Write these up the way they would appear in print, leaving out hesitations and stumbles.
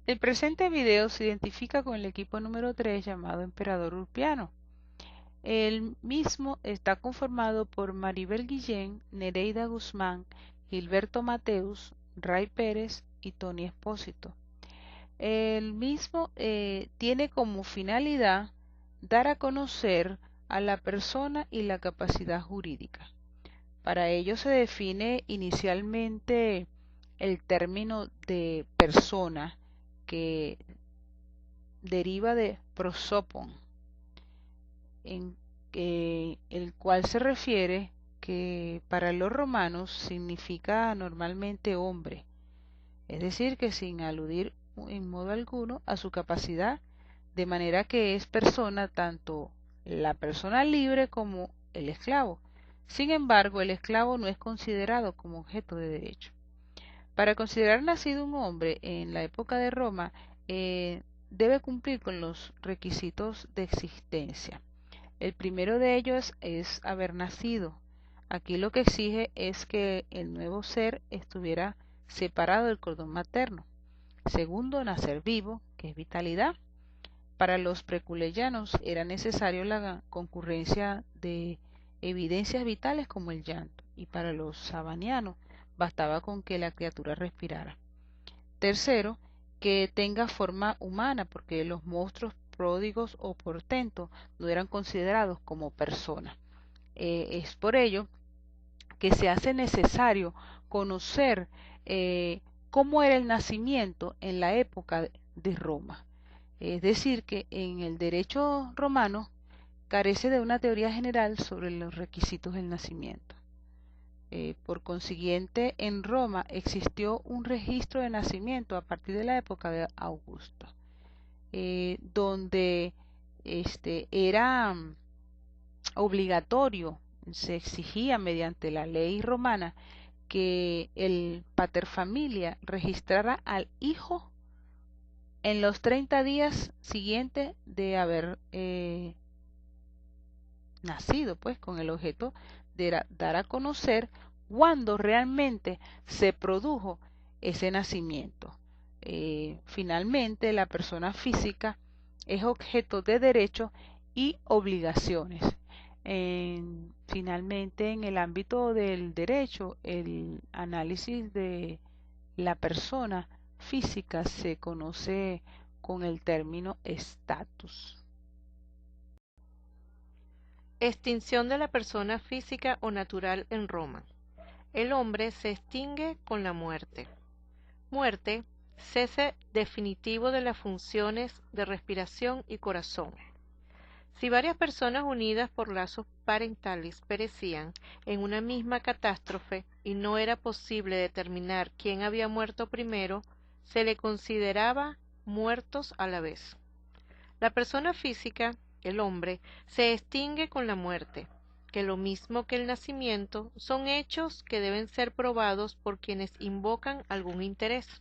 El presente video se identifica con el equipo número 3 llamado Emperador Urpiano. El mismo está conformado por Maribel Guillén, Nereida Guzmán, Gilberto Mateus, Ray Pérez y Tony Espósito. El mismo tiene como finalidad dar a conocer a la persona y la capacidad jurídica. Para ello se define inicialmente el término de persona, que deriva de prosopon, en el cual se refiere que para los romanos significa normalmente hombre, es decir, que sin aludir en modo alguno a su capacidad, de manera que es persona tanto la persona libre como el esclavo. Sin embargo, el esclavo no es considerado como objeto de derecho. Para considerar nacido un hombre en la época de Roma, debe cumplir con los requisitos de existencia. El primero de ellos es haber nacido. Aquí lo que exige es que el nuevo ser estuviera separado del cordón materno. Segundo, nacer vivo, que es vitalidad. Para los preculeyanos era necesario la concurrencia de evidencias vitales como el llanto, y para los sabanianos bastaba con que la criatura respirara. Tercero, que tenga forma humana, porque los monstruos pródigos o portentos no eran considerados como personas. Es por ello que se hace necesario conocer cómo era el nacimiento en la época de Roma. Es decir, que en el derecho romano carece de una teoría general sobre los requisitos del nacimiento. Por consiguiente, en Roma existió un registro de nacimiento a partir de la época de Augusto, donde era obligatorio, se exigía mediante la ley romana que el paterfamilia registrara al hijo en los 30 días siguientes de haber nacido, pues con el objeto de dar a conocer cuándo realmente se produjo ese nacimiento. Finalmente, la persona física es objeto de derechos y obligaciones. Finalmente, en el ámbito del derecho, el análisis de la persona física se conoce con el término estatus. Extinción de la persona física o natural en Roma. El hombre se extingue con la muerte. Muerte, cese definitivo de las funciones de respiración y corazón. Si varias personas unidas por lazos parentales perecían en una misma catástrofe y no era posible determinar quién había muerto primero, se le consideraba muertos a la vez. La persona física, el hombre, se extingue con la muerte, que lo mismo que el nacimiento son hechos que deben ser probados por quienes invocan algún interés.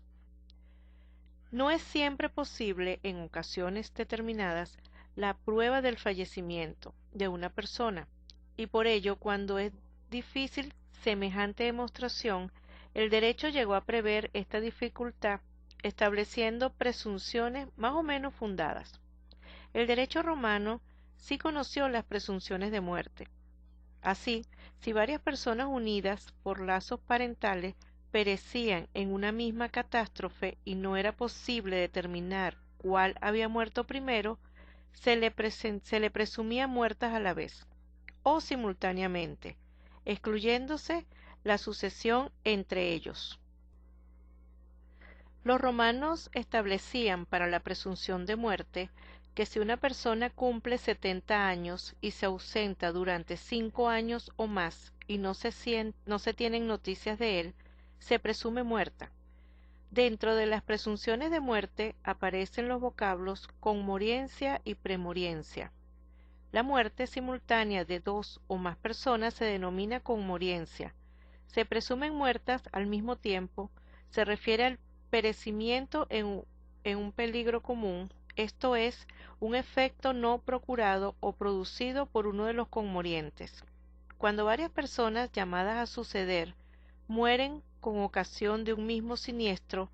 No es siempre posible, en ocasiones determinadas, la prueba del fallecimiento de una persona, y por ello, cuando es difícil semejante demostración, el derecho llegó a prever esta dificultad, estableciendo presunciones más o menos fundadas. El derecho romano sí conoció las presunciones de muerte. Así, si varias personas unidas por lazos parentales perecían en una misma catástrofe y no era posible determinar cuál había muerto primero, se le presumía muertas a la vez o simultáneamente, excluyéndose la sucesión entre ellos. Los romanos establecían para la presunción de muerte que si una persona cumple 70 años y se ausenta durante 5 años o más y no se tienen noticias de él, se presume muerta. Dentro de las presunciones de muerte aparecen los vocablos conmoriencia y premoriencia. La muerte simultánea de 2 o más personas se denomina conmoriencia. Se presumen muertas al mismo tiempo, se refiere al perecimiento en un peligro común, esto es, un efecto no procurado o producido por uno de los conmorientes. Cuando varias personas llamadas a suceder mueren con ocasión de un mismo siniestro,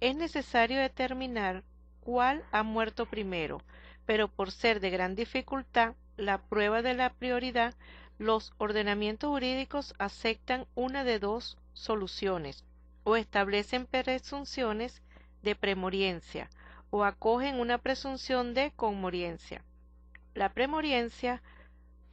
es necesario determinar cuál ha muerto primero, pero por ser de gran dificultad la prueba de la prioridad, los ordenamientos jurídicos aceptan una de dos soluciones, o establecen presunciones de premoriencia, o acogen una presunción de conmoriencia. La premoriencia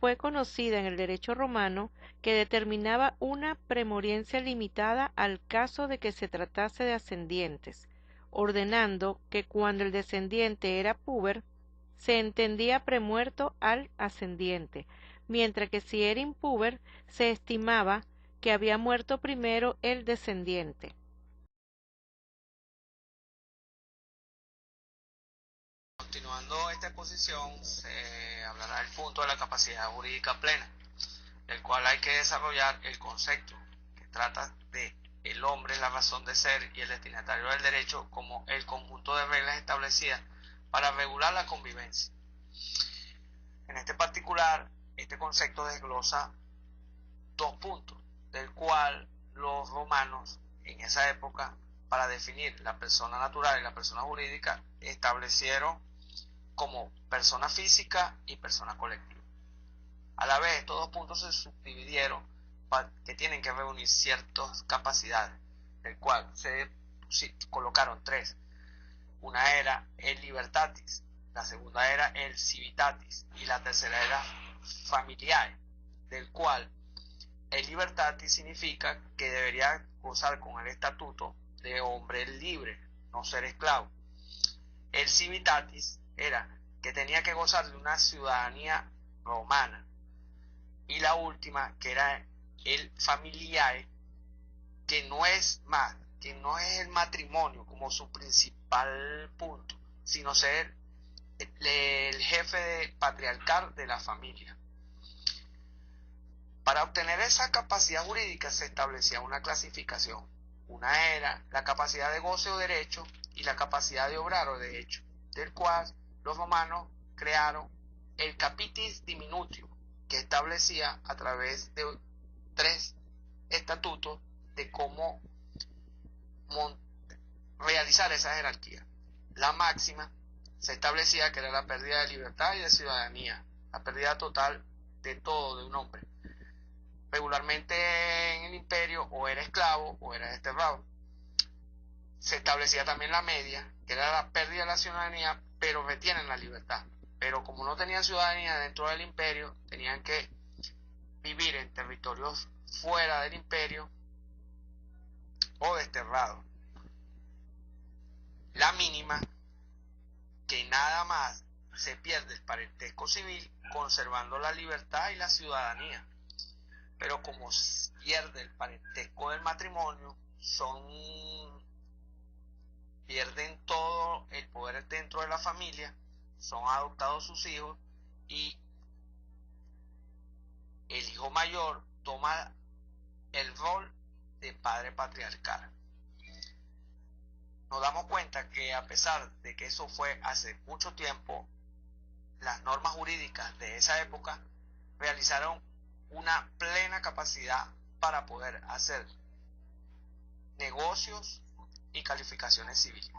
fue conocida en el derecho romano, que determinaba una premoriencia limitada al caso de que se tratase de ascendientes, ordenando que cuando el descendiente era puber, se entendía premuerto al ascendiente, mientras que si era impúber, se estimaba que había muerto primero el descendiente. Continuando esta exposición, se hablará del punto de la capacidad jurídica plena, del cual hay que desarrollar el concepto que trata de el hombre, la razón de ser y el destinatario del derecho como el conjunto de reglas establecidas para regular la convivencia. En este particular, este concepto desglosa dos puntos, del cual los romanos en esa época, para definir la persona natural y la persona jurídica, establecieron como persona física y persona colectiva. A la vez, estos dos puntos se subdividieron que tienen que reunir ciertas capacidades, del cual se colocaron tres. Una era el libertatis, la segunda era el civitatis y la tercera era familiae, del cual el libertatis significa que debería gozar con el estatuto de hombre libre, no ser esclavo. El civitatis era que tenía que gozar de una ciudadanía romana. Y la última, que era el familiae, que no es el matrimonio como su principal punto, sino ser el jefe patriarcal de la familia. Para obtener esa capacidad jurídica se establecía una clasificación. Una era la capacidad de goce o derecho y la capacidad de obrar o de hecho, del cual los romanos crearon el capitis diminutio, que establecía a través de tres estatutos de cómo realizar esa jerarquía. La máxima se establecía que era la pérdida de libertad y de ciudadanía, la pérdida total de todo de un hombre. Regularmente en el imperio o era esclavo o era desterrado. Se establecía también la media, que era la pérdida de la ciudadanía, pero retienen la libertad. Pero como no tenían ciudadanía dentro del imperio, tenían que vivir en territorios fuera del imperio o desterrados. La mínima, que nada más se pierde el parentesco civil conservando la libertad y la ciudadanía. Pero como pierde el parentesco del matrimonio, pierden todo el poder dentro de la familia, son adoptados sus hijos y el hijo mayor toma el rol de padre patriarcal. Nos damos cuenta que a pesar de que eso fue hace mucho tiempo, las normas jurídicas de esa época realizaron una plena capacidad para poder hacer negocios y calificaciones civiles.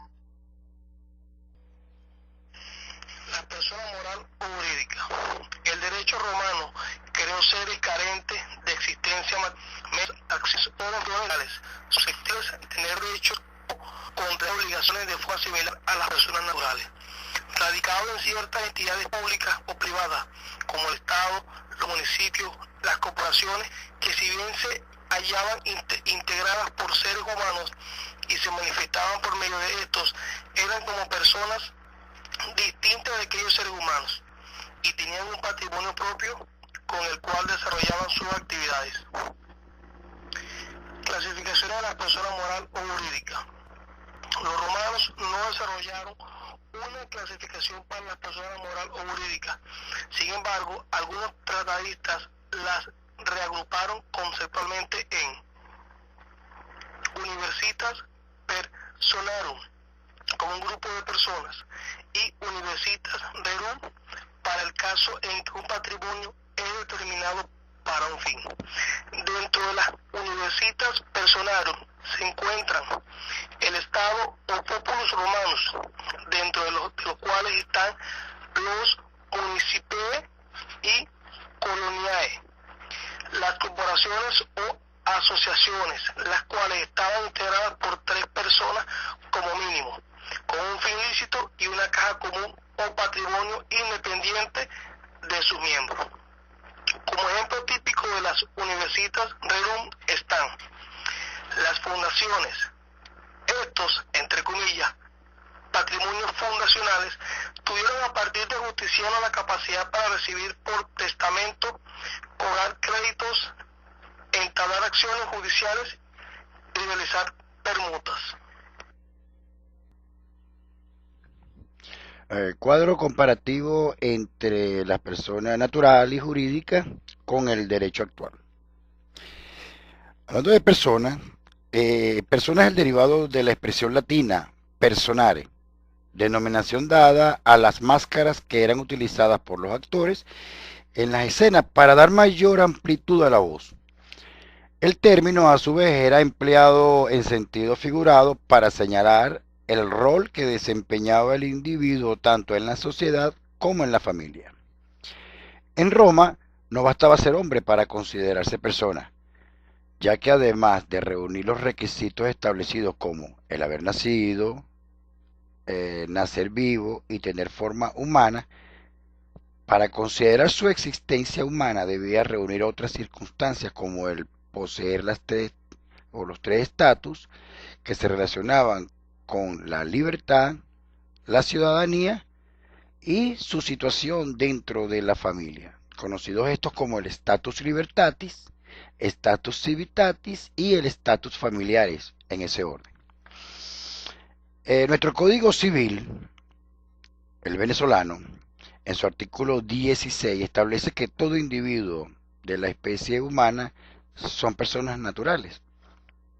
La persona moral o jurídica. El derecho romano creó seres carentes de existencia, acceso a los legales, susceptibles de tener derechos contra obligaciones de forma similar a las personas naturales, radicado en ciertas entidades públicas o privadas, como el Estado, los municipios, las corporaciones, que si bien se hallaban integradas por seres humanos y se manifestaban por medio de estos, eran como personas distintas de aquellos seres humanos y tenían un patrimonio propio con el cual desarrollaban sus actividades. Clasificación de la persona moral o jurídica. Los romanos no desarrollaron una clasificación para la persona moral o jurídica. Sin embargo, algunos tratadistas las reagruparon conceptualmente en universitas personarum, como un grupo de personas, y universitas rerum, para el caso en que un patrimonio es determinado para un fin. Dentro de las universitas personarum se encuentran el Estado o Populus Romanus, dentro de los cuales están los municipios y coloniae, las corporaciones o asociaciones, las cuales estaban integradas por 3 personas como mínimo, con un fin lícito y una caja común o patrimonio independiente de sus miembros. Como ejemplo típico de las universitas rerum están las fundaciones. Estos, entre comillas, patrimonios fundacionales, tuvieron a partir de Justiniano la capacidad para recibir por testamento, cobrar créditos, entablar acciones judiciales y realizar permutas. Cuadro comparativo entre la persona natural y jurídica con el derecho actual. Hablando de persona, persona es el derivado de la expresión latina personare, denominación dada a las máscaras que eran utilizadas por los actores en las escenas para dar mayor amplitud a la voz. El término a su vez era empleado en sentido figurado para señalar el rol que desempeñaba el individuo tanto en la sociedad como en la familia. En Roma no bastaba ser hombre para considerarse persona, ya que además de reunir los requisitos establecidos como el haber nacido, nacer vivo y tener forma humana, para considerar su existencia humana debía reunir otras circunstancias como el poseer los 3 estatus que se relacionaban con la libertad, la ciudadanía y su situación dentro de la familia, conocidos estos como el status libertatis, status civitatis y el status familiares, en ese orden. Nuestro Código Civil, el venezolano, en su artículo 16 establece que todo individuo de la especie humana son personas naturales.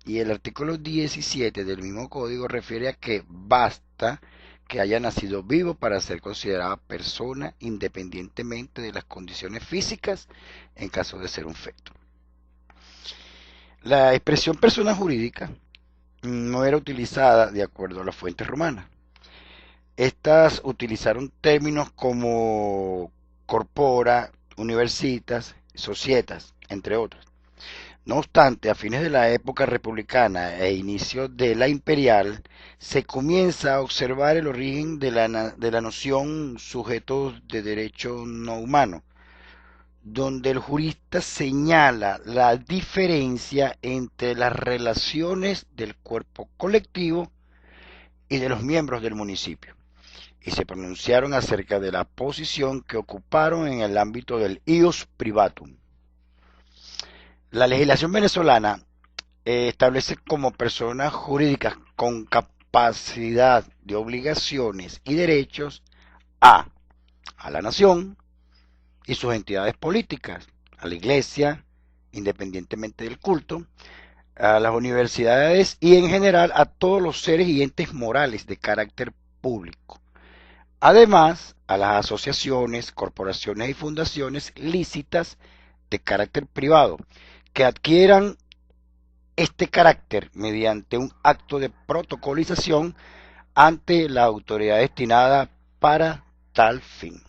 Y el artículo 17 del mismo código refiere a que basta que haya nacido vivo para ser considerada persona independientemente de las condiciones físicas en caso de ser un feto. La expresión persona jurídica no era utilizada de acuerdo a las fuentes romanas. Estas utilizaron términos como corpora, universitas, societas, entre otros. No obstante, a fines de la época republicana e inicio de la imperial, se comienza a observar el origen de la noción sujetos de derecho no humano, donde el jurista señala la diferencia entre las relaciones del cuerpo colectivo y de los miembros del municipio, y se pronunciaron acerca de la posición que ocuparon en el ámbito del ius privatum. La legislación venezolana establece como personas jurídicas con capacidad de obligaciones y derechos a la nación y sus entidades políticas, a la iglesia, independientemente del culto, a las universidades y en general a todos los seres y entes morales de carácter público. Además, a las asociaciones, corporaciones y fundaciones lícitas de carácter privado, que adquieran este carácter mediante un acto de protocolización ante la autoridad destinada para tal fin.